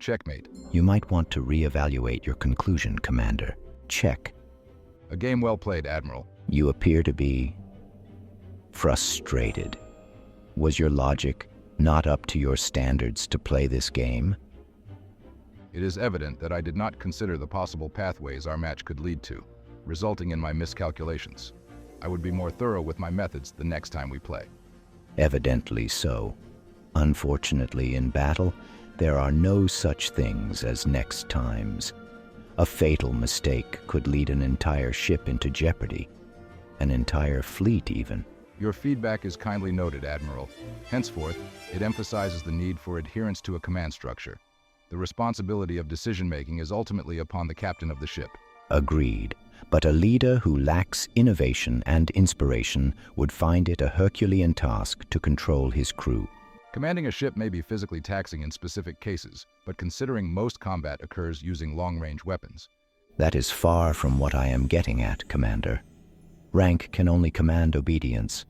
Checkmate. You might want to reevaluate your conclusion, Commander. Check. A game well played, Admiral. You appear to be frustrated. Was your logic not up to your standards to play this game? It is evident that I did not consider the possible pathways our match could lead to, resulting in my miscalculations. I would be more thorough with my methods the next time we play. Evidently so. Unfortunately, in battle, there are no such things as next times. A fatal mistake could lead an entire ship into jeopardy, an entire fleet even. Your feedback is kindly noted, Admiral. Henceforth, it emphasizes the need for adherence to a command structure. The responsibility of decision-making is ultimately upon the captain of the ship. Agreed. But a leader who lacks innovation and inspiration would find it a Herculean task to control his crew. Commanding a ship may be physically taxing in specific cases, but considering most combat occurs using long-range weapons. That is far from what I am getting at, Commander. Rank can only command obedience,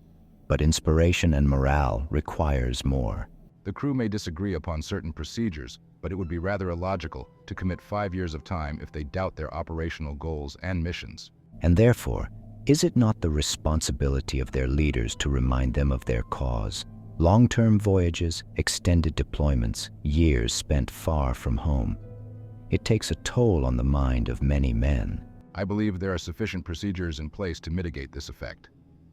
but inspiration and morale requires more. The crew may disagree upon certain procedures, but it would be rather illogical to commit 5 years of time if they doubt their operational goals and missions. And therefore, is it not the responsibility of their leaders to remind them of their cause? Long-term voyages, extended deployments, years spent far from home. It takes a toll on the mind of many men. I believe there are sufficient procedures in place to mitigate this effect.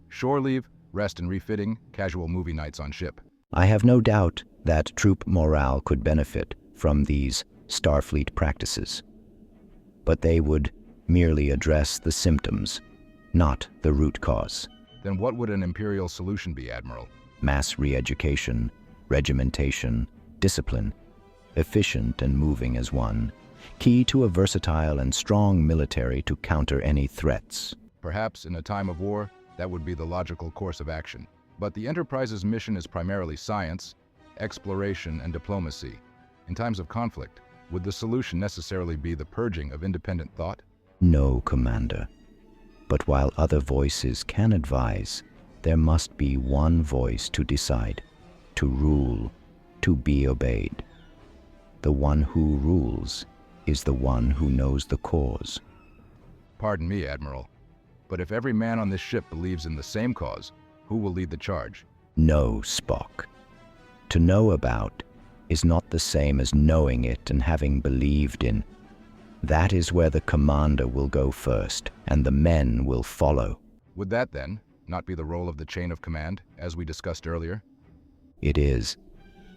Shore leave, rest and refitting, casual movie nights on ship. I have no doubt that troop morale could benefit from these Starfleet practices. But they would merely address the symptoms, not the root cause. Then what would an Imperial solution be, Admiral? Mass re-education, regimentation, discipline, efficient and moving as one, key to a versatile and strong military to counter any threats. Perhaps in a time of war, that would be the logical course of action. But the Enterprise's mission is primarily science, exploration, and diplomacy. In times of conflict, would the solution necessarily be the purging of independent thought? No, Commander. But while other voices can advise, there must be one voice to decide, to rule, to be obeyed. The one who rules is the one who knows the cause. Pardon me, Admiral, but if every man on this ship believes in the same cause, who will lead the charge? No, Spock. To know about is not the same as knowing it and having believed in. That is where the commander will go first, and the men will follow. Would that, then, not be the role of the chain of command, as we discussed earlier? It is.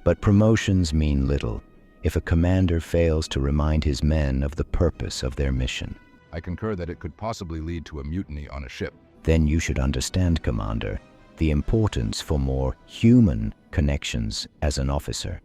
But promotions mean little if a commander fails to remind his men of the purpose of their mission. I concur that it could possibly lead to a mutiny on a ship. Then you should understand, Commander, the importance for more human connections as an officer.